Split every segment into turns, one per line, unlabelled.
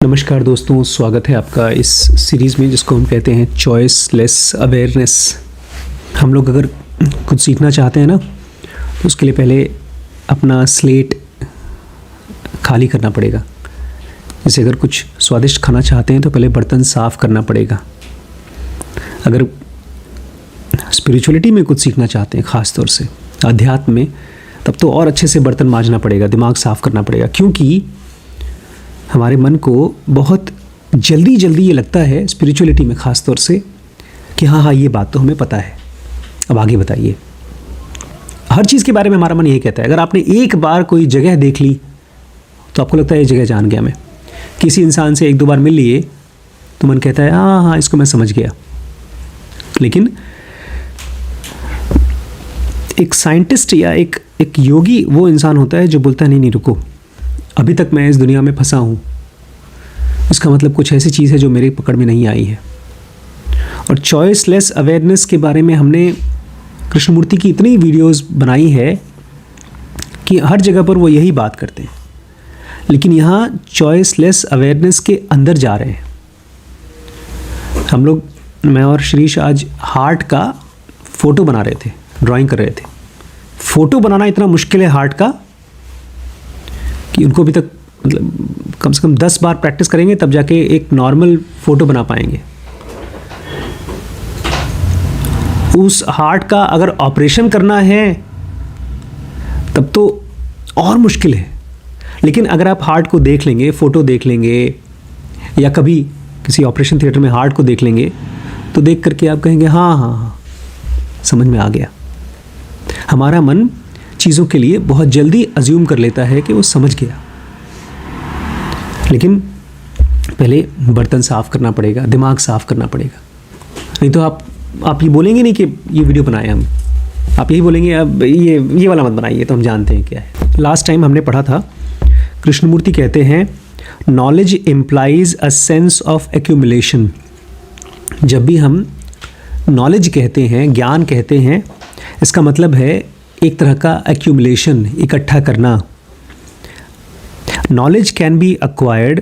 नमस्कार दोस्तों, स्वागत है आपका इस सीरीज़ में जिसको हम कहते हैं चॉइसलेस अवेयरनेस। हम लोग अगर कुछ सीखना चाहते हैं ना, तो उसके लिए पहले अपना स्लेट खाली करना पड़ेगा। जैसे अगर कुछ स्वादिष्ट खाना चाहते हैं तो पहले बर्तन साफ़ करना पड़ेगा। अगर स्पिरिचुअलिटी में कुछ सीखना चाहते हैं, ख़ास तौर से अध्यात्म में, तब तो और अच्छे से बर्तन मांजना पड़ेगा, दिमाग साफ़ करना पड़ेगा। क्योंकि हमारे मन को बहुत जल्दी ये लगता है स्पिरिचुअलिटी में ख़ास तौर से कि हाँ ये बात तो हमें पता है, अब आगे बताइए। हर चीज़ के बारे में हमारा मन यही कहता है। अगर आपने एक बार कोई जगह देख ली तो आपको लगता है ये जगह जान गया मैं। किसी इंसान से एक दो बार मिल लिए तो मन कहता है हाँ इसको मैं समझ गया। लेकिन एक साइंटिस्ट या एक योगी वो इंसान होता है जो बोलता है नहीं रुको, अभी तक मैं इस दुनिया में फंसा हूँ, इसका मतलब कुछ ऐसी चीज़ है जो मेरी पकड़ में नहीं आई है। और चॉइसलेस अवेयरनेस के बारे में हमने कृष्णमूर्ति की इतनी वीडियोस बनाई है कि हर जगह पर वो यही बात करते हैं। लेकिन यहाँ चॉइसलेस अवेयरनेस के अंदर जा रहे हैं हम लोग। मैं और श्रीश आज हार्ट का फ़ोटो बना रहे थे, ड्राइंग कर रहे थे। फ़ोटो बनाना इतना मुश्किल है हार्ट का कि उनको अभी तक मतलब कम से कम 10 बार प्रैक्टिस करेंगे तब जाके एक नॉर्मल फ़ोटो बना पाएंगे। उस हार्ट का अगर ऑपरेशन करना है तब तो और मुश्किल है। लेकिन अगर आप हार्ट को देख लेंगे, फ़ोटो देख लेंगे, या कभी किसी ऑपरेशन थिएटर में हार्ट को देख लेंगे तो देख करके आप कहेंगे हाँ समझ में आ गया। हमारा मन चीज़ों के लिए बहुत जल्दी अज्यूम कर लेता है कि वो समझ गया। लेकिन पहले बर्तन साफ़ करना पड़ेगा, दिमाग साफ़ करना पड़ेगा। नहीं तो आप ये बोलेंगे नहीं कि ये वीडियो बनाए हम, आप यही बोलेंगे अब ये वाला मत बनाइए, तो हम जानते हैं क्या है। लास्ट टाइम हमने पढ़ा था, कृष्णमूर्ति कहते हैं knowledge implies a sense of accumulation. जब भी हम नॉलेज कहते हैं, ज्ञान कहते हैं, इसका मतलब है एक तरह का एक्यूमुलेशन, इकट्ठा करना। Knowledge can be acquired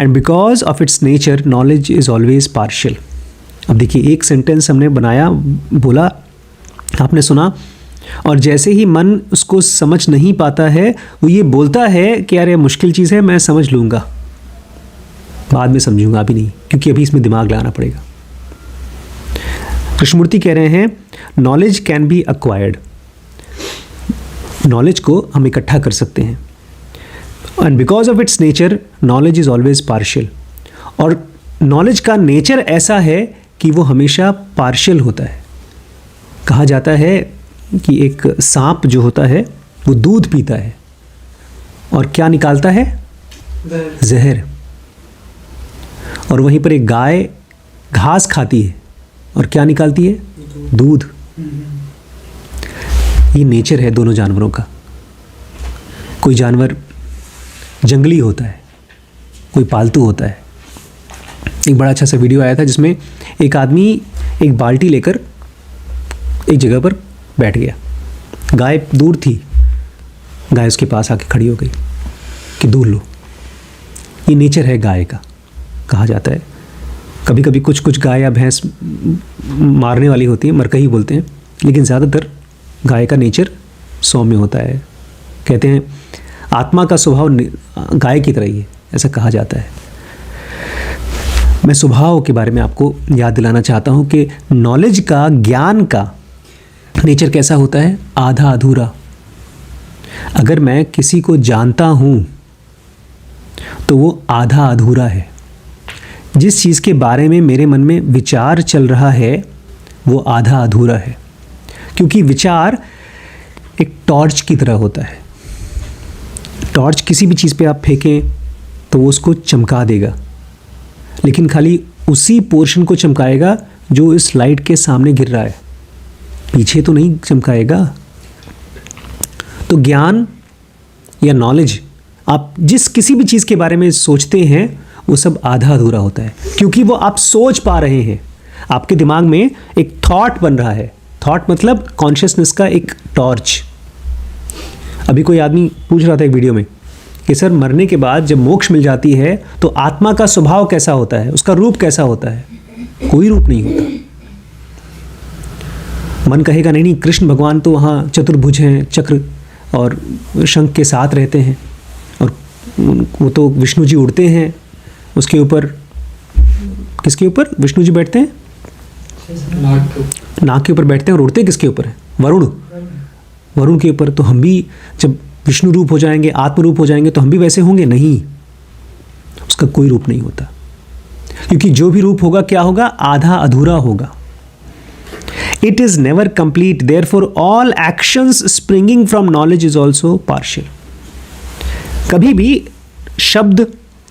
and because of its nature knowledge is always partial. अब देखिए, एक सेंटेंस हमने बनाया, बोला, आपने सुना, और जैसे ही मन उसको समझ नहीं पाता है वो ये बोलता है कि यार ये मुश्किल चीज़ है, मैं समझ लूँगा, बाद में समझूंगा, अभी नहीं, क्योंकि अभी इसमें दिमाग लगाना पड़ेगा। कृष्णमूर्ति कह रहे हैं knowledge can be acquired, knowledge को हम इकट्ठा कर सकते हैं, and because of its nature knowledge is always partial. और नॉलेज का नेचर ऐसा है कि वो हमेशा पार्शियल होता है। कहा जाता है कि एक सांप जो होता है वो दूध पीता है और क्या निकालता है? जहर। और वहीं पर एक गाय घास खाती है और क्या निकालती है? दूध। ये नेचर है दोनों जानवरों का। कोई जानवर जंगली होता है, कोई पालतू होता है। एक बड़ा अच्छा सा वीडियो आया था जिसमें एक आदमी एक बाल्टी लेकर एक जगह पर बैठ गया। गाय दूर थी, गाय उसके पास आके खड़ी हो गई कि दूध लो। ये नेचर है गाय का। कहा जाता है कभी कभी कुछ गाय या भैंस मारने वाली होती है, मरकही बोलते हैं, लेकिन ज़्यादातर गाय का नेचर सौम्य होता है। कहते हैं आत्मा का स्वभाव गाय की तरह ही है, ऐसा कहा जाता है। मैं स्वभाव के बारे में आपको याद दिलाना चाहता हूँ कि नॉलेज का, ज्ञान का नेचर कैसा होता है? आधा अधूरा। अगर मैं किसी को जानता हूँ तो वो आधा अधूरा है। जिस चीज़ के बारे में मेरे मन में विचार चल रहा है वो आधा अधूरा है, क्योंकि विचार एक टॉर्च की तरह होता है। टॉर्च किसी भी चीज़ पे आप फेंकें तो वो उसको चमका देगा, लेकिन खाली उसी पोर्शन को चमकाएगा जो इस लाइट के सामने गिर रहा है, पीछे तो नहीं चमकाएगा। तो ज्ञान या नॉलेज, आप जिस किसी भी चीज़ के बारे में सोचते हैं वो सब आधा अधूरा होता है, क्योंकि वो आप सोच पा रहे हैं। आपके दिमाग में एक थॉट बन रहा है। थॉट मतलब कॉन्शियसनेस का एक टॉर्च। अभी कोई आदमी पूछ रहा था एक वीडियो में कि सर मरने के बाद जब मोक्ष मिल जाती है तो आत्मा का स्वभाव कैसा होता है, उसका रूप कैसा होता है? कोई रूप नहीं होता। मन कहेगा नहीं नहीं, कृष्ण भगवान तो वहाँ चतुर्भुज हैं, चक्र और शंख के साथ रहते हैं, और वो तो विष्णु जी उड़ते हैं उसके ऊपर। किसके ऊपर विष्णु जी बैठते हैं? नाग के ऊपर बैठते हैं। और उड़ते किसके ऊपर है? वरुण के ऊपर। तो हम भी जब विष्णु रूप हो जाएंगे, आत्म रूप हो जाएंगे, तो हम भी वैसे होंगे? नहीं, उसका कोई रूप नहीं होता, क्योंकि जो भी रूप होगा क्या होगा? आधा अधूरा होगा। It is never complete, therefore all actions springing from knowledge is also partial. कभी भी शब्द,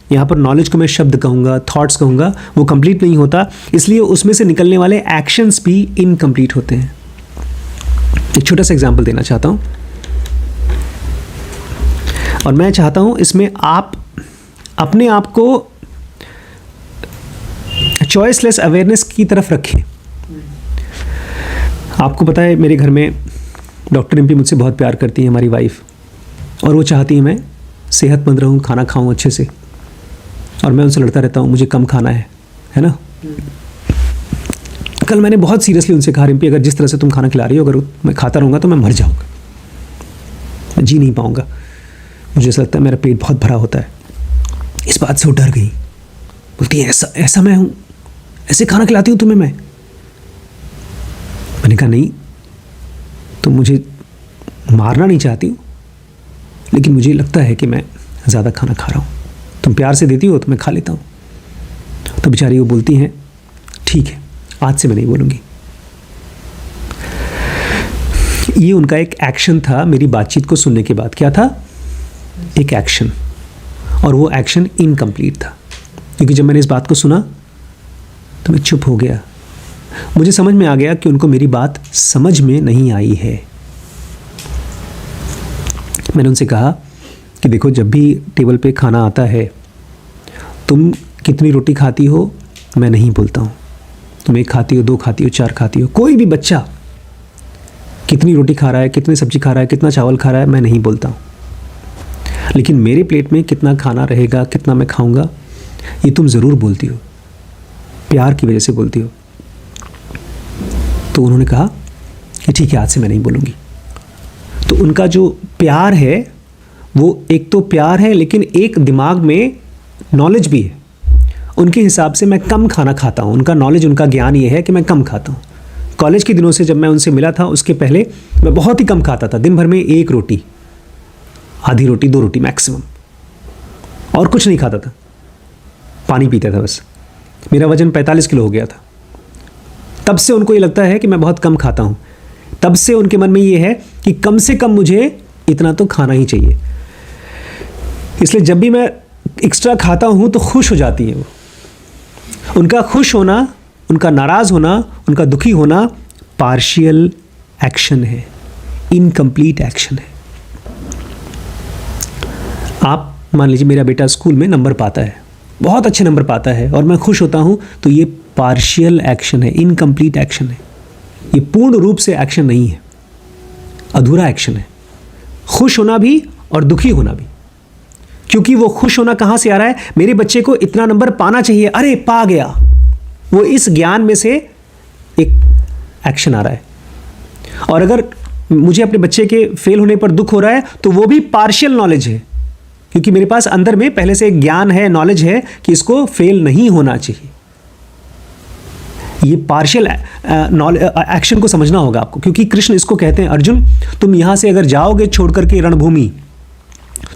यहां पर नॉलेज को मैं शब्द कहूंगा, थॉट्स कहूंगा, वो कंप्लीट नहीं होता, इसलिए उसमें से निकलने वाले एक्शंस भी इनकम्प्लीट होते हैं। एक छोटा सा एग्जाम्पल देना चाहता हूं, और मैं चाहता हूं इसमें आप अपने आप को चॉइसलेस अवेयरनेस की तरफ रखें। आपको पता है मेरे घर में डॉक्टर रिम्पी मुझसे बहुत प्यार करती है, हमारी वाइफ, और वो चाहती है मैं सेहतमंद रहूं, खाना खाऊं अच्छे से, और मैं उनसे लड़ता रहता हूं मुझे कम खाना है ना। कल मैंने बहुत सीरियसली उनसे कहा, रिम्पी अगर जिस तरह से तुम खाना खिला रही हो, अगर मैं खाता रहूँगा तो मैं मर जाऊँगा, मैं जी नहीं पाऊँगा, मुझे ऐसा लगता है मेरा पेट बहुत भरा होता है। इस बात से वो डर गई, बोलती है ऐसा मैं हूँ, ऐसे खाना खिलाती हूँ तुम्हें मैं? मैंने कहा नहीं, तुम मुझे मारना नहीं चाहती हो, लेकिन मुझे लगता है कि मैं ज़्यादा खाना खा रहा हूँ, तुम प्यार से देती हो तो मैं खा लेता हूँ। तो बेचारी वो बोलती हैं ठीक है, आज से मैं नहीं बोलूँगी। ये उनका एक एक्शन था मेरी बातचीत को सुनने के बाद। क्या था? एक एक्शन, और वो एक्शन इनकम्प्लीट था, क्योंकि जब मैंने इस बात को सुना तो मैं चुप हो गया। मुझे समझ में आ गया कि उनको मेरी बात समझ में नहीं आई है। मैंने उनसे कहा कि देखो, जब भी टेबल पे खाना आता है, तुम कितनी रोटी खाती हो मैं नहीं बोलता हूँ, तुम एक खाती हो, दो खाती हो, चार खाती हो, कोई भी बच्चा कितनी रोटी खा रहा है, कितनी सब्जी खा रहा है, कितना चावल खा रहा है, मैं नहीं बोलता हूँ। लेकिन मेरे प्लेट में कितना खाना रहेगा, कितना मैं खाऊंगा, ये तुम ज़रूर बोलती हो, प्यार की वजह से बोलती हो। तो उन्होंने कहा कि ठीक है, आज से मैं नहीं बोलूँगी। तो उनका जो प्यार है वो एक तो प्यार है, लेकिन एक दिमाग में नॉलेज भी है। उनके हिसाब से मैं कम खाना खाता हूँ, उनका नॉलेज, उनका ज्ञान ये है कि मैं कम खाता हूँ। कॉलेज के दिनों से जब मैं उनसे मिला था, उसके पहले मैं बहुत ही कम खाता था, दिन भर में एक रोटी, आधी रोटी, दो रोटी मैक्सिमम, और कुछ नहीं खाता था, पानी पीता था बस। मेरा वजन 45 किलो हो गया था। तब से उनको ये लगता है कि मैं बहुत कम खाता हूँ, तब से उनके मन में ये है कि कम से कम मुझे इतना तो खाना ही चाहिए। इसलिए जब भी मैं एक्स्ट्रा खाता हूँ तो खुश हो जाती है वो। उनका खुश होना, उनका नाराज़ होना, उनका दुखी होना पार्शियल एक्शन है, इनकम्प्लीट एक्शन है। आप मान लीजिए मेरा बेटा स्कूल में नंबर पाता है, बहुत अच्छे नंबर पाता है, और मैं खुश होता हूँ, तो ये पार्शियल एक्शन है, इनकम्प्लीट एक्शन है। ये पूर्ण रूप से एक्शन नहीं है, अधूरा एक्शन है। खुश होना भी और दुखी होना भी, क्योंकि वो खुश होना कहाँ से आ रहा है? मेरे बच्चे को इतना नंबर पाना चाहिए, अरे पा गया, वो इस ज्ञान में से एक एक्शन आ रहा है। और अगर मुझे अपने बच्चे के फेल होने पर दुख हो रहा है, तो वो भी पार्शियल नॉलेज है, क्योंकि मेरे पास अंदर में पहले से एक ज्ञान है, नॉलेज है कि इसको फेल नहीं होना चाहिए। ये पार्शियल एक्शन को समझना होगा आपको, क्योंकि कृष्ण इसको कहते हैं, अर्जुन तुम यहां से अगर जाओगे छोड़ करके रणभूमि,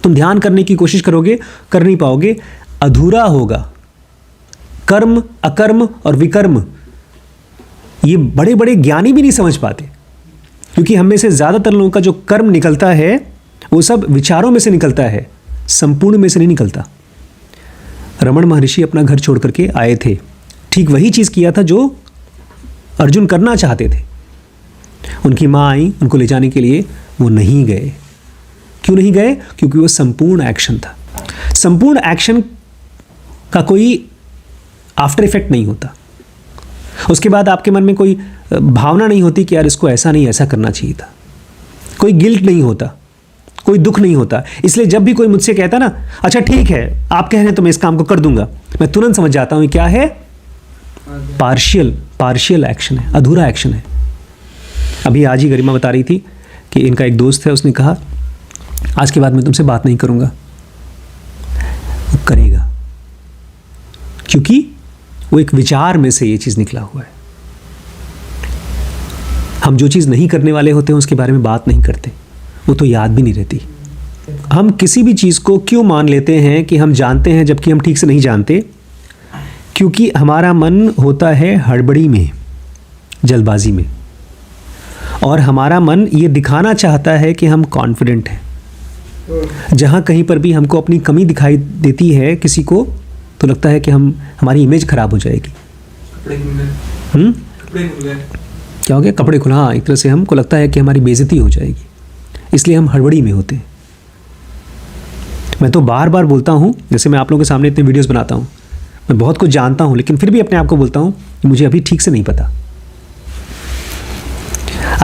तुम ध्यान करने की कोशिश करोगे, कर नहीं पाओगे, अधूरा होगा। कर्म, अकर्म और विकर्म, ये बड़े बड़े ज्ञानी भी नहीं समझ पाते, क्योंकि हम में से ज़्यादातर लोगों का जो कर्म निकलता है वो सब विचारों में से निकलता है, संपूर्ण में से नहीं निकलता। रमण महर्षि अपना घर छोड़ करके आए थे, ठीक वही चीज़ किया था जो अर्जुन करना चाहते थे। उनकी माँ आई उनको ले जाने के लिए, वो नहीं गए। क्यों नहीं गए? क्योंकि वो संपूर्ण एक्शन था। संपूर्ण एक्शन का कोई आफ्टर इफेक्ट नहीं होता। उसके बाद आपके मन में कोई भावना नहीं होती कि यार इसको ऐसा नहीं, ऐसा करना चाहिए था। कोई गिल्ट नहीं होता, कोई दुख नहीं होता। इसलिए जब भी कोई मुझसे कहता ना, अच्छा ठीक है आप कह रहे हैं तो मैं इस काम को कर दूंगा, मैं तुरंत समझ जाता हूँ क्या है, पार्शियल एक्शन है, अधूरा एक्शन है। अभी आज ही गरिमा बता रही थी कि इनका एक दोस्त है, उसने कहा आज के बाद मैं तुमसे बात नहीं करूंगा। वो करेगा क्योंकि वो एक विचार में से ये चीज़ निकला हुआ है। हम जो चीज़ नहीं करने वाले होते हैं उसके बारे में बात नहीं करते, वो तो याद भी नहीं रहती। हम किसी भी चीज़ को क्यों मान लेते हैं कि हम जानते हैं जबकि हम ठीक से नहीं जानते? क्योंकि हमारा मन होता है हड़बड़ी में, जल्दबाजी में, और हमारा मन ये दिखाना चाहता है कि हम कॉन्फिडेंट हैं। जहाँ कहीं पर भी हमको अपनी कमी दिखाई देती है किसी को, तो लगता है कि हमारी इमेज खराब हो जाएगी। क्या हो गया? कपड़े खुला। हाँ, एक तरह से हमको लगता है कि हमारी बेइज्जती हो जाएगी, इसलिए हम हड़बड़ी में होते हैं। मैं तो बार बार बोलता हूँ, जैसे मैं आप लोगों के सामने इतने वीडियोस बनाता हूँ, मैं बहुत कुछ जानता हूँ, लेकिन फिर भी अपने आप को बोलता हूँ कि मुझे अभी ठीक से नहीं पता।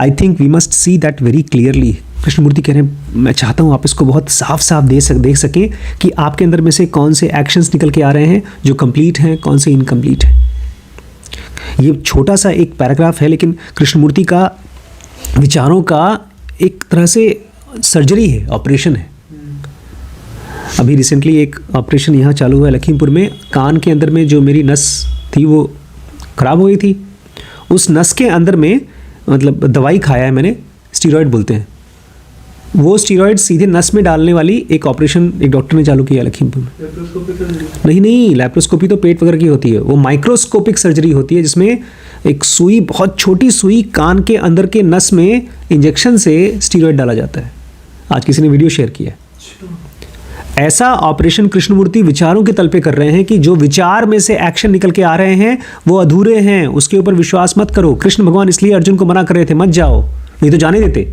I think we must see that very clearly. Krishnamurti कह रहे हैं मैं चाहता हूँ आप इसको बहुत साफ साफ देख सकें कि आपके अंदर में से कौन से एक्शंस निकल के आ रहे हैं जो कंप्लीट हैं, कौन से इनकम्प्लीट हैं। ये छोटा सा एक पैराग्राफ है, लेकिन कृष्णमूर्ति का विचारों का एक तरह से सर्जरी है, ऑपरेशन है। अभी रिसेंटली एक ऑपरेशन यहाँ चालू हुआ है लखीमपुर में। कान के अंदर में जो मेरी नस थी वो ख़राब हो गई थी। उस नस के अंदर में मतलब दवाई खाया है मैंने, स्टीरॉयड बोलते हैं। वो स्टीरॉयड सीधे नस में डालने वाली एक ऑपरेशन एक डॉक्टर ने चालू किया लखीमपुर में। नहीं, लैप्रोस्कोपी तो पेट वगैरह की होती है, वो माइक्रोस्कोपिक सर्जरी होती है जिसमें एक सुई, बहुत छोटी सुई कान के अंदर के नस में इंजेक्शन से स्टीरॉयड डाला जाता है। आज किसी ने वीडियो शेयर किया। ऐसा ऑपरेशन कृष्णमूर्ति विचारों के तल पे कर रहे हैं कि जो विचार में से एक्शन निकल के आ रहे हैं वो अधूरे हैं, उसके ऊपर विश्वास मत करो। कृष्ण भगवान इसलिए अर्जुन को मना कर रहे थे मत जाओ, नहीं तो जाने देते।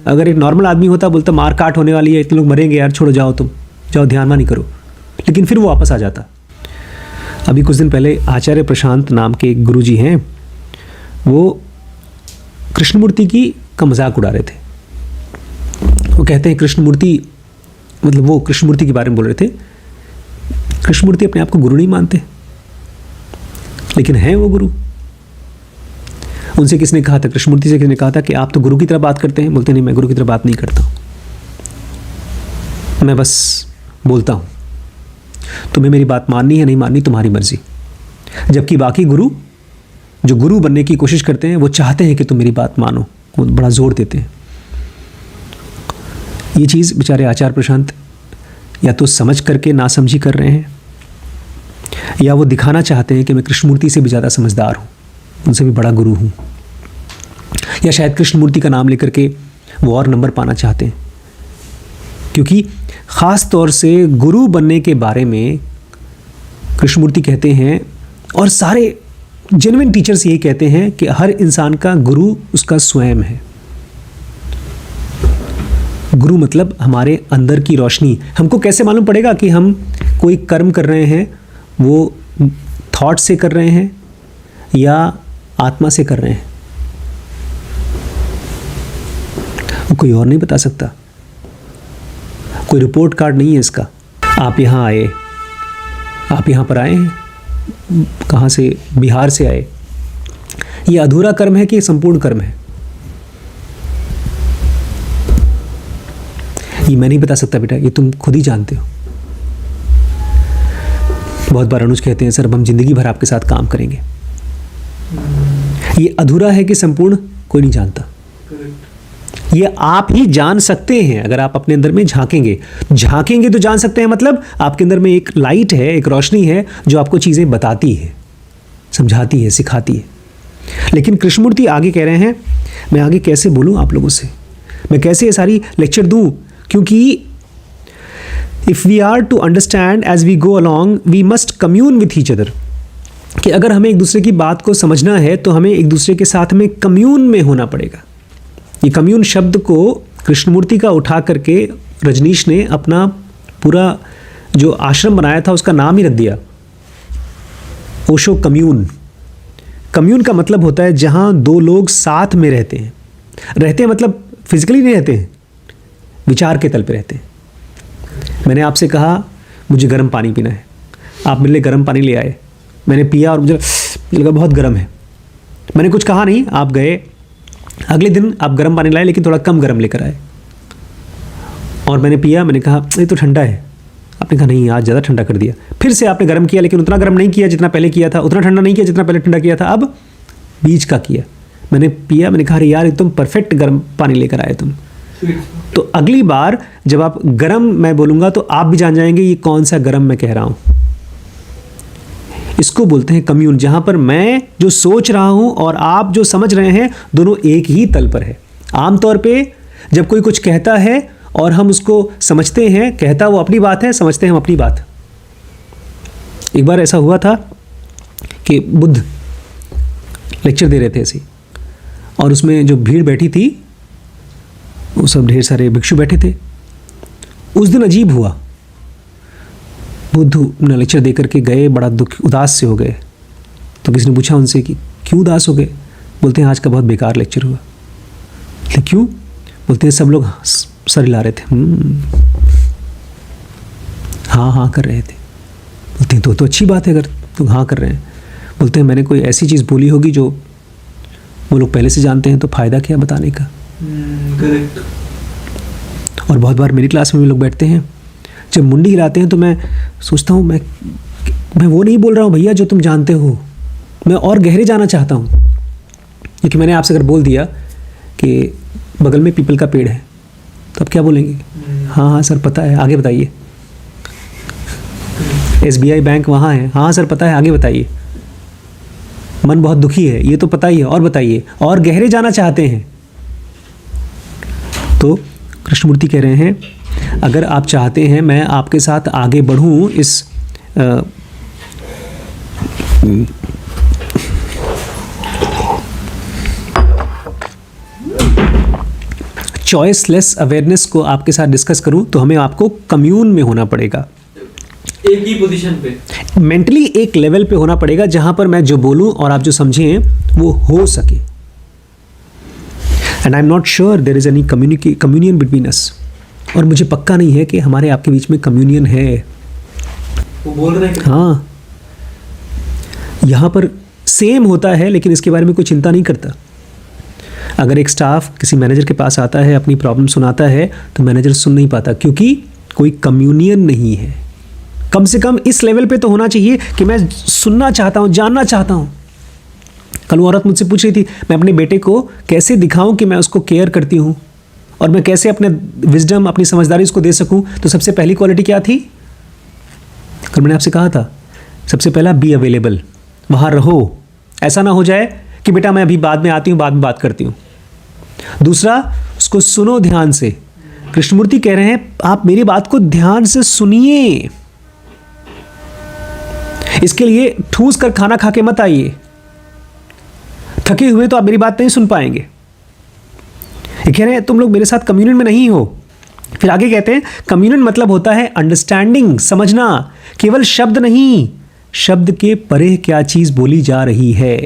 अगर एक नॉर्मल आदमी होता बोलता मार काट होने वाली है, इतने लोग मरेंगे यार, छोड़ो जाओ, तुम जाओ, ध्यान नहीं करो, लेकिन फिर वो वापस आ जाता। अभी कुछ दिन पहले आचार्य प्रशांत नाम के एक गुरु जी हैं, वो कृष्णमूर्ति का मजाक उड़ा रहे थे। वो कहते हैं कृष्णमूर्ति, मतलब वो कृष्णमूर्ति के बारे में बोल रहे थे, कृष्णमूर्ति अपने आप को गुरु नहीं मानते, लेकिन हैं वो गुरु। उनसे किसने कहा था, कृष्णमूर्ति से किसने कहा था कि आप तो गुरु की तरह बात करते हैं? बोलते नहीं, मैं गुरु की तरह बात नहीं करता हूँ, मैं बस बोलता हूँ, तुम्हें मेरी बात माननी है नहीं माननी तुम्हारी मर्जी। जबकि बाकी गुरु जो गुरु बनने की कोशिश करते हैं वो चाहते हैं कि तुम मेरी बात मानो, वो बड़ा जोर देते हैं। ये चीज़ बेचारे आचार्य प्रशांत या तो समझ करके ना समझी कर रहे हैं, या वो दिखाना चाहते हैं कि मैं कृष्णमूर्ति से भी ज़्यादा समझदार हूँ, उनसे भी बड़ा गुरु हूँ, या शायद कृष्णमूर्ति का नाम लेकर के वो और नंबर पाना चाहते हैं। क्योंकि ख़ास तौर से गुरु बनने के बारे में कृष्णमूर्ति कहते हैं, और सारे जेन्युइन टीचर्स यही कहते हैं कि हर इंसान का गुरु उसका स्वयं है। गुरु मतलब हमारे अंदर की रोशनी। हमको कैसे मालूम पड़ेगा कि हम कोई कर्म कर रहे हैं वो थॉट से कर रहे हैं या आत्मा से कर रहे हैं? वो कोई और नहीं बता सकता, कोई रिपोर्ट कार्ड नहीं है इसका। आप यहाँ आए, आप यहाँ पर आए हैं, कहाँ से? बिहार से आए। ये अधूरा कर्म है कि संपूर्ण कर्म है? ये मैं नहीं बता सकता बेटा, ये तुम खुद ही जानते हो। बहुत बार अनुज कहते हैं सर हम जिंदगी भर आपके साथ काम करेंगे। ये अधूरा है कि संपूर्ण, कोई नहीं जानता। ये आप ही जान सकते हैं अगर आप अपने अंदर में झांकेंगे तो जान सकते हैं। मतलब आपके अंदर में एक लाइट है, एक रोशनी है जो आपको चीज़ें बताती है, समझाती है, सिखाती है। लेकिन कृष्णमूर्ति आगे कह रहे हैं, मैं आगे कैसे बोलूं आप लोगों से, मैं कैसे ये सारी लेक्चर दूं? क्योंकि if we are to understand as we go along we must commune with each other. कि अगर हमें एक दूसरे की बात को समझना है तो हमें एक दूसरे के साथ में कम्यून में होना पड़ेगा। ये कम्यून शब्द को कृष्णमूर्ति का उठा करके रजनीश ने अपना पूरा जो आश्रम बनाया था उसका नाम ही रख दिया, ओशो कम्यून। कम्यून का मतलब होता है जहाँ दो लोग साथ में रहते हैं। रहते हैं मतलब फिजिकली नहीं रहते हैं, विचार के तल पे रहते हैं। मैंने आपसे कहा मुझे गर्म पानी पीना है, आप मेरे लिए गर्म पानी ले आए, मैंने पिया और मुझे लगा बहुत गर्म है। मैंने कुछ कहा नहीं, आप गए, अगले दिन आप गर्म पानी लाए लेकिन थोड़ा कम गर्म लेकर आए, और मैंने पिया, मैंने कहा ये तो ठंडा है, आपने कहा नहीं आज ज़्यादा ठंडा कर दिया। फिर से आपने गर्म किया लेकिन उतना गर्म नहीं किया जितना पहले किया था, उतना ठंडा नहीं किया जितना पहले ठंडा किया था, अब बीच का किया। मैंने पिया, मैंने कहा अरे यार तुम परफेक्ट गर्म पानी लेकर आए तुम। तो अगली बार जब आप गर्म मैं बोलूँगा तो आप भी जान जाएंगे ये कौन सा गर्म मैं कह रहा हूँ। इसको बोलते हैं कम्यून, जहाँ पर मैं जो सोच रहा हूँ और आप जो समझ रहे हैं दोनों एक ही तल पर है। आमतौर पे जब कोई कुछ कहता है और हम उसको समझते हैं, कहता वो अपनी बात है, समझते हैं हम अपनी बात। एक बार ऐसा हुआ था कि बुद्ध लेक्चर दे रहे थे ऐसे, और उसमें जो भीड़ बैठी थी वो सब ढेर सारे भिक्षु बैठे थे। उस दिन अजीब हुआ, बुद्ध ने लेक्चर दे करके गए, बड़ा दुख उदास से हो गए। तो किसी ने पूछा उनसे कि क्यों उदास हो गए? बोलते हैं आज का बहुत बेकार लेक्चर हुआ। तो क्यों? बोलते हैं सब लोग सर हिला रहे थे, हाँ हाँ कर रहे थे। बोलते हैं तो अच्छी बात है अगर तुम हाँ कर रहे हैं। बोलते हैं मैंने कोई ऐसी चीज़ बोली होगी जो वो लोग पहले से जानते हैं, तो फ़ायदा क्या बताने का।
करेक्ट।
और बहुत बार मेरी क्लास में भी लोग बैठते हैं, जब मुंडी हिलाते हैं तो मैं सोचता हूँ मैं वो नहीं बोल रहा हूँ भैया जो तुम जानते हो, मैं और गहरे जाना चाहता हूँ। क्योंकि मैंने आपसे अगर बोल दिया कि बगल में पीपल का पेड़ है तो आप क्या बोलेंगे? हाँ हाँ सर पता है, आगे बताइए। SBI बैंक वहाँ है, हाँ सर पता है, आगे बताइए। मन बहुत दुखी है, ये तो पता ही है, और बताइए, और गहरे जाना चाहते हैं। तो कृष्णमूर्ति कह रहे हैं अगर आप चाहते हैं मैं आपके साथ आगे बढ़ूं इस चॉइसलेस अवेयरनेस को आपके साथ डिस्कस करूं, तो हमें आपको कम्यून में होना पड़ेगा,
एक ही पोजीशन पे,
मेंटली एक लेवल पे होना पड़ेगा जहां पर मैं जो बोलूं और आप जो समझें वो हो सके। And I am not sure there is any communion between us, और मुझे पक्का नहीं है कि हमारे आपके बीच में कम्युनियन है।
वो बोल रहे हैं
हाँ, यहाँ पर सेम होता है लेकिन इसके बारे में कोई चिंता नहीं करता। अगर एक स्टाफ किसी मैनेजर के पास आता है, अपनी प्रॉब्लम सुनाता है, तो मैनेजर सुन नहीं पाता क्योंकि कोई कम्युनियन नहीं है। कम से कम इस लेवल पे तो होना चाहिए कि मैं सुनना चाहता हूँ, जानना चाहता हूँ। कल वो औरत मुझसे पूछ रही थी मैं अपने बेटे को कैसे दिखाऊं कि मैं उसको केयर करती हूँ और मैं कैसे अपने विजडम, अपनी समझदारी उसको दे सकूं। तो सबसे पहली क्वालिटी क्या थी? कल मैंने आपसे कहा था सबसे पहला बी अवेलेबल, वहाँ रहो। ऐसा ना हो जाए कि बेटा मैं अभी बाद में आती हूँ, बाद में बात करती हूँ। दूसरा, उसको सुनो ध्यान से। कृष्णमूर्ति कह रहे हैं आप मेरी बात को ध्यान से सुनिए, इसके लिए ठूस कर खाना खा के मत आइए। थके हुए तो आप मेरी बात नहीं सुन पाएंगे। ये कह रहे हैं तुम लोग मेरे साथ कम्युनियन में नहीं हो। फिर आगे कहते हैं कम्युनियन मतलब होता है अंडरस्टैंडिंग, समझना, केवल शब्द नहीं, शब्द के परे क्या चीज बोली जा रही है।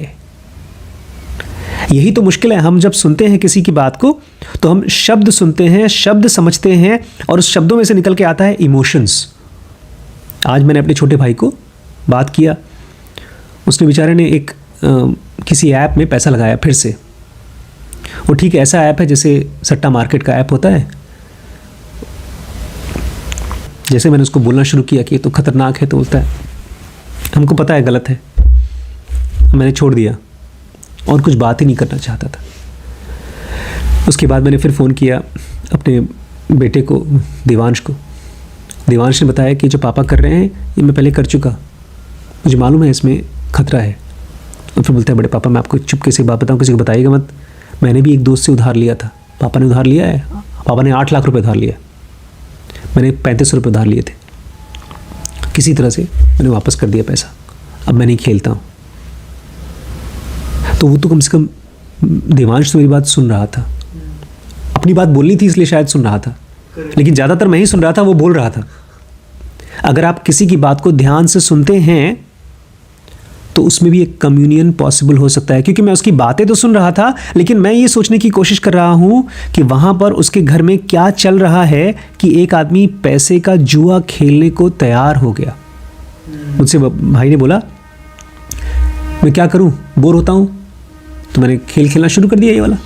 यही तो मुश्किल है। हम जब सुनते हैं किसी की बात को तो हम शब्द सुनते हैं, शब्द समझते हैं, और उस शब्दों में से निकल के आता है इमोशंस। आज मैंने अपने छोटे भाई को बात किया, उसने बेचारे ने एक किसी ऐप में पैसा लगाया फिर से। वो ठीक ऐसा ऐप है जैसे सट्टा मार्केट का ऐप होता है। जैसे मैंने उसको बोलना शुरू किया कि ये तो खतरनाक है, तो बोलता है हमको पता है गलत है। मैंने छोड़ दिया और कुछ बात ही नहीं करना चाहता था। उसके बाद मैंने फिर फ़ोन किया अपने बेटे को, देवांश को। देवांश ने बताया कि जो पापा कर रहे हैं ये मैं पहले कर चुका, मुझे मालूम है इसमें खतरा है। और फिर बोलते हैं बड़े पापा मैं आपको चुपके से बात बताऊँ, किसी को बताइएगा मत, मैंने भी एक दोस्त से उधार लिया था। पापा ने उधार लिया है, पापा ने 8 लाख रुपए उधार लिया, मैंने 3500 रुपये उधार लिए थे। किसी तरह से मैंने वापस कर दिया पैसा, अब मैं नहीं खेलता हूँ। तो वो तो कम से कम देवांश तो मेरी बात सुन रहा था, अपनी बात बोलनी थी इसलिए शायद सुन रहा था, लेकिन ज़्यादातर मैं ही सुन रहा था, वो बोल रहा था। अगर आप किसी की बात को ध्यान से सुनते हैं तो उसमें भी एक कम्युनियन पॉसिबल हो सकता है, क्योंकि मैं उसकी बातें तो सुन रहा था, लेकिन मैं ये सोचने की कोशिश कर रहा हूँ कि वहाँ पर उसके घर में क्या चल रहा है कि एक आदमी पैसे का जुआ खेलने को तैयार हो गया। मुझसे भाई ने बोला मैं क्या करूँ, बोर होता हूँ, तो मैंने खेल खेलना शुरू कर दिया ये वाला।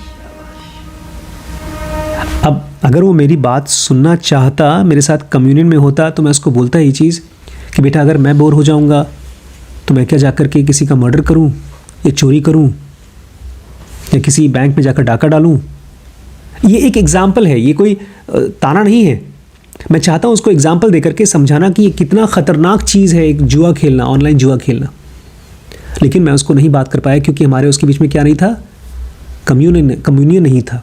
अब अगर वो मेरी बात सुनना चाहता, मेरे साथ कम्युनियन में होता, तो मैं उसको बोलता ये चीज़ कि बेटा अगर मैं बोर हो जाऊँगा तो मैं क्या जाकर के किसी का मर्डर करूं या चोरी करूं या किसी बैंक में जाकर डाका डालूं। ये एक एग्जाम्पल है, ये कोई ताना नहीं है। मैं चाहता हूं उसको एग्जाम्पल देकर के समझाना कि ये कितना ख़तरनाक चीज़ है एक जुआ खेलना, ऑनलाइन जुआ खेलना। लेकिन मैं उसको नहीं बात कर पाया क्योंकि हमारे उसके बीच में क्या नहीं था, कम्युनियन नहीं था।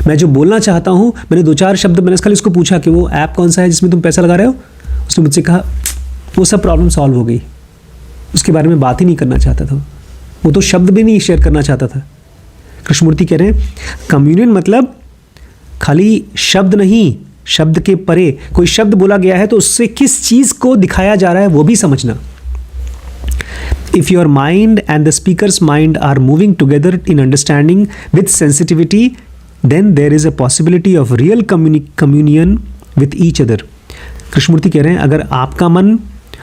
मैं जो बोलना चाहता हूँ, मैंने 2-4 शब्द मैंने खाली उसको पूछा कि वो ऐप कौन सा है जिसमें तुम पैसा लगा रहे हो। उसने मुझसे कहा वो सब प्रॉब्लम सॉल्व हो गई। उसके बारे में बात ही नहीं करना चाहता था, वो तो शब्द भी नहीं शेयर करना चाहता था। कृष्णमूर्ति कह रहे हैं कम्युनियन मतलब खाली शब्द नहीं, शब्द के परे कोई शब्द बोला गया है तो उससे किस चीज़ को दिखाया जा रहा है वो भी समझना। If your mind and the speaker's mind are moving together in understanding with sensitivity, then there is a possibility of real communion with each other. Krishnamurthy कह रहे हैं अगर आपका मन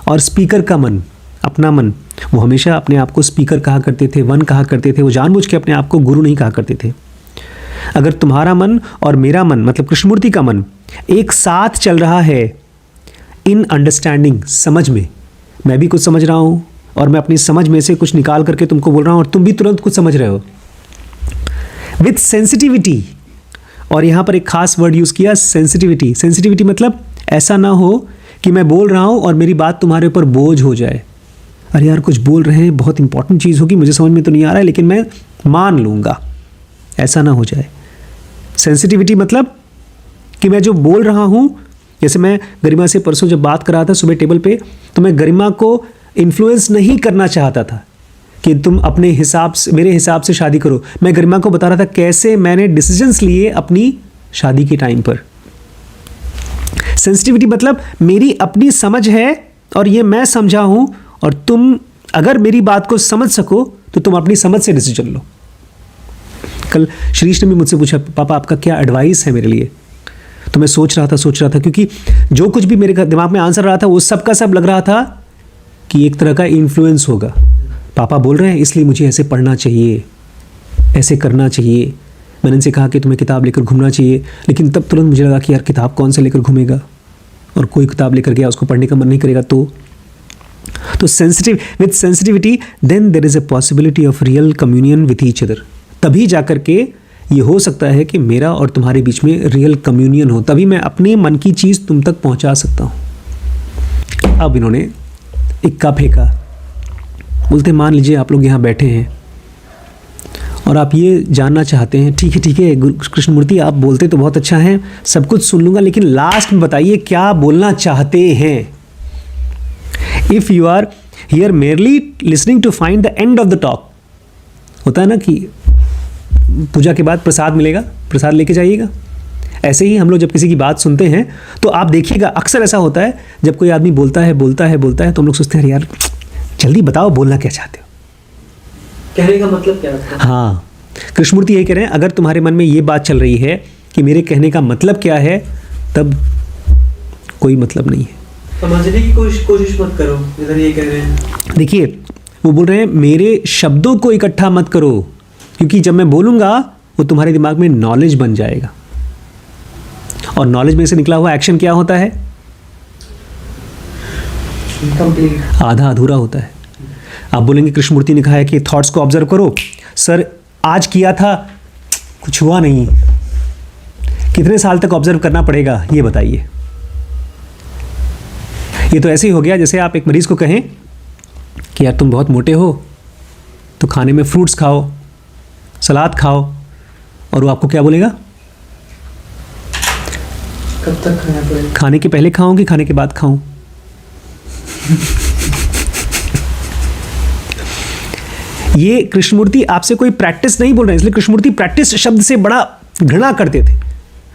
और स्पीकर का मन, अपना मन, वो हमेशा अपने आप को स्पीकर कहा करते थे, वन कहा करते थे, वो जानबूझ के अपने आप को गुरु नहीं कहा करते थे। अगर तुम्हारा मन और मेरा मन मतलब कृष्णमूर्ति का मन एक साथ चल रहा है इन अंडरस्टैंडिंग, समझ में, मैं भी कुछ समझ रहा हूँ और मैं अपनी समझ में से कुछ निकाल करके तुमको बोल रहा हूँ और तुम भी तुरंत कुछ समझ रहे हो, विथ सेंसिटिविटी। और यहाँ पर एक खास वर्ड यूज़ किया, सेंसिटिविटी। सेंसिटिविटी मतलब ऐसा ना हो कि मैं बोल रहा हूँ और मेरी बात तुम्हारे ऊपर बोझ हो जाए। अरे यार कुछ बोल रहे हैं, बहुत इंपॉर्टेंट चीज़ होगी, मुझे समझ में तो नहीं आ रहा है लेकिन मैं मान लूँगा, ऐसा ना हो जाए। सेंसिटिविटी मतलब कि मैं जो बोल रहा हूँ, जैसे मैं गरिमा से परसों जब बात कर रहा था सुबह टेबल पे, तो मैं गरिमा को इन्फ्लुएंस नहीं करना चाहता था कि तुम अपने हिसाब से, मेरे हिसाब से शादी करो। मैं गरिमा को बता रहा था कैसे मैंने डिसीजंस लिए अपनी शादी के टाइम पर। सेंसिटिविटी मतलब मेरी अपनी समझ है और ये मैं समझा हूँ और तुम अगर मेरी बात को समझ सको तो तुम अपनी समझ से डिसीजन लो। कल श्रीश ने भी मुझसे पूछा पापा आपका क्या एडवाइस है मेरे लिए, तो मैं सोच रहा था क्योंकि जो कुछ भी मेरे दिमाग में आंसर रहा था वो सब का सब लग रहा था कि एक तरह का इन्फ्लुएंस होगा। पापा बोल रहे हैं इसलिए मुझे ऐसे पढ़ना चाहिए, ऐसे करना चाहिए। मैंने इनसे कहा कि तुम्हें किताब लेकर घूमना चाहिए, लेकिन तब तुरंत मुझे लगा कि यार किताब कौन सा लेकर घूमेगा, और कोई किताब लेकर गया उसको पढ़ने का मन नहीं करेगा। तो sensitive with sensitivity then there is a possibility of real communion with each other. तभी जाकर के ये हो सकता है कि मेरा और तुम्हारे बीच में रियल कम्युनियन हो, तभी मैं अपने मन की चीज़ तुम तक पहुंचा सकता हूँ। अब इन्होंने इक्का फेंका, बोलते मान लीजिए आप लोग यहाँ बैठे हैं और आप ये जानना चाहते हैं, ठीक है कृष्णमूर्ति आप बोलते तो बहुत अच्छा है, सब कुछ सुन लूँगा, लेकिन लास्ट में बताइए क्या बोलना चाहते हैं। If you are here merely listening to find the end of the talk, होता है ना कि पूजा के बाद प्रसाद मिलेगा, प्रसाद लेके जाइएगा। ऐसे ही हम लोग जब किसी की बात सुनते हैं तो आप देखिएगा अक्सर ऐसा होता है जब कोई आदमी बोलता है तो हम लोग सोचते हैं यार जल्दी बताओ बोलना क्या चाहते हो,
कहने का मतलब क्या है।
हाँ, कृष्णमूर्ति यही कह रहे हैं अगर तुम्हारे मन में ये बात चल रही है कि मेरे कहने का मतलब क्या है, तब कोई मतलब नहीं है।
समझने की कोशिश मत करो, इधर ये कह रहे हैं।
देखिए वो बोल रहे हैं मेरे शब्दों को इकट्ठा मत करो, क्योंकि जब मैं बोलूँगा वो तुम्हारे दिमाग में नॉलेज बन जाएगा, और नॉलेज में से निकला हुआ एक्शन क्या होता है,
कंप्लीट,
आधा अधूरा होता है। आप बोलेंगे कृष्णमूर्ति ने कहा है कि थॉट्स को ऑब्जर्व करो, सर आज किया था कुछ हुआ नहीं, कितने साल तक ऑब्जर्व करना पड़ेगा ये बताइए। ये तो ऐसे ही हो गया जैसे आप एक मरीज को कहें कि यार तुम बहुत मोटे हो तो खाने में फ्रूट्स खाओ, सलाद खाओ, और वो आपको क्या बोलेगा,
कब तक खाना पड़ेगा,
खाने के पहले खाऊं कि खाने के बाद खाऊं। ये कृष्णमूर्ति आपसे कोई प्रैक्टिस नहीं बोल रहे हैं, इसलिए कृष्णमूर्ति प्रैक्टिस शब्द से बड़ा घृणा करते थे।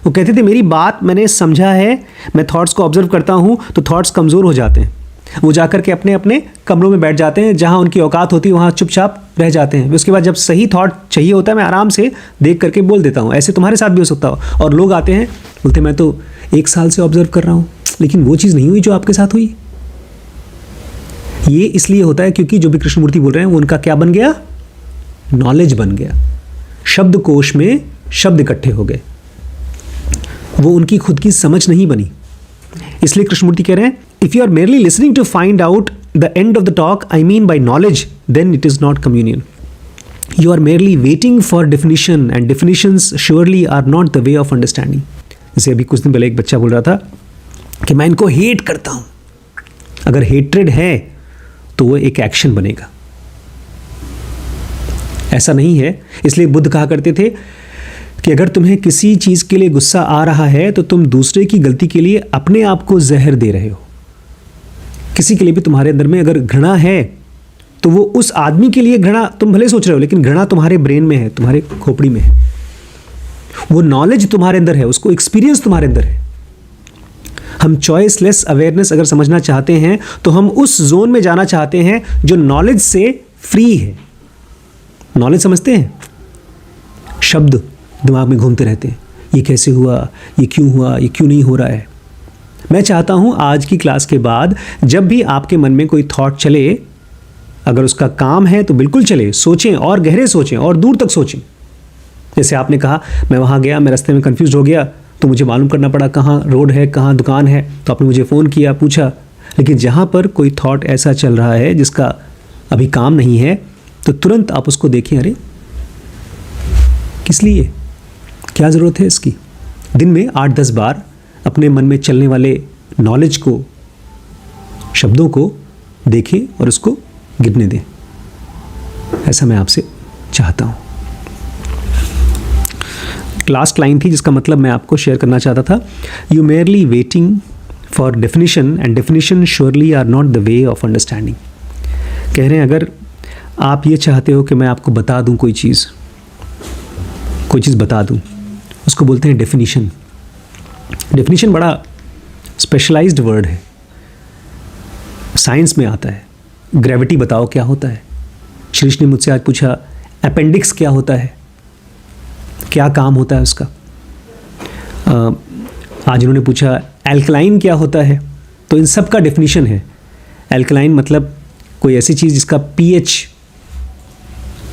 वो कहते थे मेरी बात मैंने समझा है, मैं थॉट्स को ऑब्जर्व करता हूं तो थॉट्स कमज़ोर हो जाते हैं, वो जाकर के अपने अपने कमरों में बैठ जाते हैं, जहाँ उनकी औकात होती है वहाँ चुपचाप रह जाते हैं। उसके बाद जब सही थॉट चाहिए होता है मैं आराम से देख करके बोल देता हूँ। ऐसे तुम्हारे साथ भी हो सकता हो। और लोग आते हैं बोलते मैं तो 1 साल से ऑब्जर्व कर रहा हूँ, लेकिन वो चीज़ नहीं हुई जो आपके साथ हुई। ये इसलिए होता है क्योंकि जो भी कृष्णमूर्ति बोल रहे हैं वो उनका क्या बन गया, नॉलेज बन गया। शब्दकोश में शब्द इकट्ठे हो गए, वो उनकी खुद की समझ नहीं बनी। इसलिए कृष्णमूर्ति कह रहे हैं if you are merely listening to find out the end of the talk, I mean by knowledge, then it is not communion. You are merely waiting for definition and definitions surely are not the way of understanding. जैसे अभी कुछ दिन पहले एक बच्चा बोल रहा था कि मैं इनको हेट करता हूं। अगर हेट्रेड है तो वो एक एक्शन बनेगा, ऐसा नहीं है। इसलिए बुद्ध कहा करते थे कि अगर तुम्हें किसी चीज़ के लिए गुस्सा आ रहा है तो तुम दूसरे की गलती के लिए अपने आप को जहर दे रहे हो। किसी के लिए भी तुम्हारे अंदर में अगर घृणा है तो वो उस आदमी के लिए घृणा तुम भले सोच रहे हो, लेकिन घृणा तुम्हारे ब्रेन में है, तुम्हारे खोपड़ी में है। वो नॉलेज तुम्हारे अंदर है, उसको एक्सपीरियंस तुम्हारे अंदर है। हम चॉइसलेस अवेयरनेस अगर समझना चाहते हैं तो हम उस जोन में जाना चाहते हैं जो नॉलेज से फ्री है। नॉलेज समझते हैं, शब्द दिमाग में घूमते रहते हैं, ये कैसे हुआ, ये क्यों नहीं हो रहा है। मैं चाहता हूं आज की क्लास के बाद जब भी आपके मन में कोई थॉट चले, अगर उसका काम है तो बिल्कुल चले, सोचें और गहरे सोचें और दूर तक सोचें। जैसे आपने कहा मैं वहाँ गया, मैं रास्ते में कंफ्यूज हो गया तो मुझे मालूम करना पड़ा कहाँ रोड है, कहाँ दुकान है, तो आपने मुझे फ़ोन किया, पूछा। लेकिन जहाँ पर कोई थॉट ऐसा चल रहा है जिसका अभी काम नहीं है तो तुरंत आप उसको देखें, अरे किस लिए, क्या ज़रूरत है इसकी। दिन में 8-10 बार अपने मन में चलने वाले नॉलेज को, शब्दों को देखें और उसको गिरने दें। ऐसा मैं आपसे चाहता हूँ। लास्ट लाइन थी जिसका मतलब मैं आपको शेयर करना चाहता था, you merely waiting for definition and definition surely are not the way of understanding. कह रहे हैं अगर आप ये चाहते हो कि मैं आपको बता दूं कोई चीज़ बता दूं, उसको बोलते हैं डेफिनेशन। डेफिनेशन बड़ा स्पेशलाइज्ड वर्ड है, साइंस में आता है। ग्रेविटी बताओ क्या होता है। श्रीश ने मुझसे आज पूछा अपेंडिक्स क्या होता है, क्या काम होता है उसका। आज उन्होंने पूछा एल्कलाइन क्या होता है। तो इन सब का डेफिनेशन है। एल्कलाइन मतलब कोई ऐसी चीज़ जिसका pH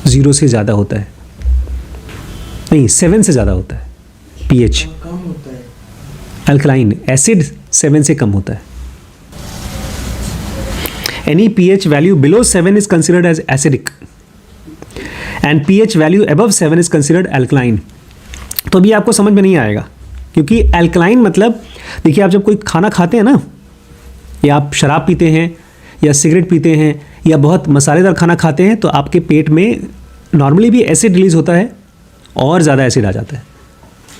0 से ज़्यादा होता है, नहीं 7 से ज़्यादा होता है pH।
कम होता है।
अल्कलाइन एसिड 7 से कम होता है। Any pH value below 7 is considered as acidic and pH value above 7 is considered alkaline। तो अभी आपको समझ में नहीं आएगा क्योंकि एल्कलाइन मतलब, देखिए आप जब कोई खाना खाते हैं ना, या आप शराब पीते हैं या सिगरेट पीते हैं या बहुत मसालेदार खाना खाते हैं तो आपके पेट में नॉर्मली भी एसिड रिलीज होता है और ज़्यादा एसिड आ जाता है।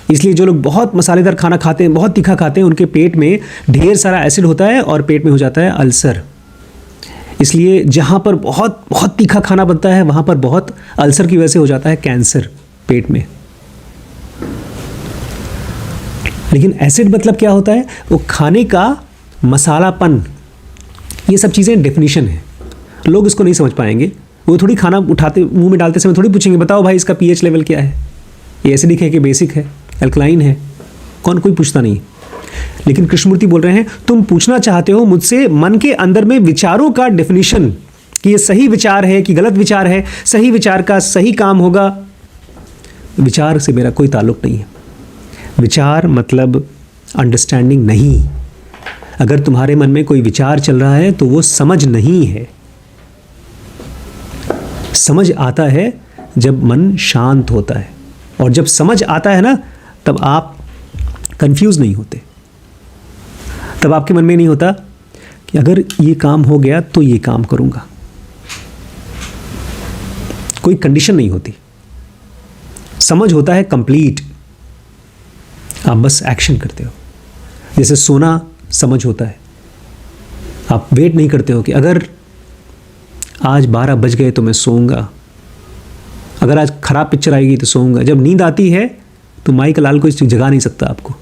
इसलिए जो लोग बहुत मसालेदार खाना खाते हैं, बहुत तीखा खाते हैं, उनके पेट में ढेर सारा एसिड होता है और पेट में हो जाता है अल्सर। इसलिए जहाँ पर बहुत बहुत तीखा खाना बनता है वहाँ पर बहुत अल्सर की वजह से हो जाता है कैंसर पेट में। लेकिन एसिड मतलब क्या होता है, वो खाने का मसालापन। ये सब चीज़ें डेफिनेशन है, लोग इसको नहीं समझ पाएंगे। वो थोड़ी खाना उठाते मुंह में डालते समय थोड़ी पूछेंगे बताओ भाई इसका pH लेवल क्या है, ये एसिडिक है कि बेसिक है, अल्कलाइन है, कोई पूछता नहीं। लेकिन कृष्णमूर्ति बोल रहे हैं तुम पूछना चाहते हो मुझसे मन के अंदर में विचारों का डेफिनेशन, कि ये सही विचार है कि गलत विचार है, सही विचार का सही काम होगा। विचार से मेरा कोई ताल्लुक नहीं है। विचार मतलब अंडरस्टैंडिंग नहीं। अगर तुम्हारे मन में कोई विचार चल रहा है तो वो समझ नहीं है। समझ आता है जब मन शांत होता है, और जब समझ आता है ना तब आप कंफ्यूज नहीं होते। तब आपके मन में नहीं होता कि अगर ये काम हो गया तो ये काम करूंगा, कोई कंडीशन नहीं होती। समझ होता है कंप्लीट, आप बस एक्शन करते हो। जैसे सोना समझ होता है, आप वेट नहीं करते हो कि अगर आज 12 बज गए तो मैं सोऊंगा, अगर आज खराब पिक्चर आएगी तो सोऊंगा। जब नींद आती है तो माई का लाल कोई जगा नहीं सकता आपको।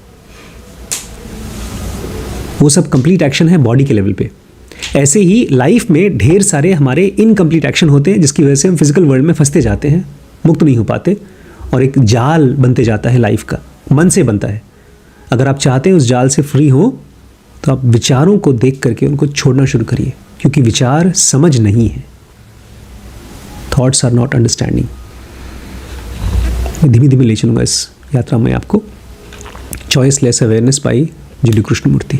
वो सब कंप्लीट एक्शन है बॉडी के लेवल पे। ऐसे ही लाइफ में ढेर सारे हमारे इनकम्प्लीट एक्शन होते हैं जिसकी वजह से हम फिजिकल वर्ल्ड में फंसते जाते हैं, मुक्त नहीं हो पाते, और एक जाल बनते जाता है लाइफ का, मन से बनता है। अगर आप चाहते हैं उस जाल से फ्री हो तो आप विचारों को देख करके उनको छोड़ना शुरू करिए, क्योंकि विचार समझ नहीं है। Thoughts are not understanding. मैं धीमे धीमे ले चलूँगा इस यात्रा में आपको। Choiceless awareness by GD Krishnamurthy.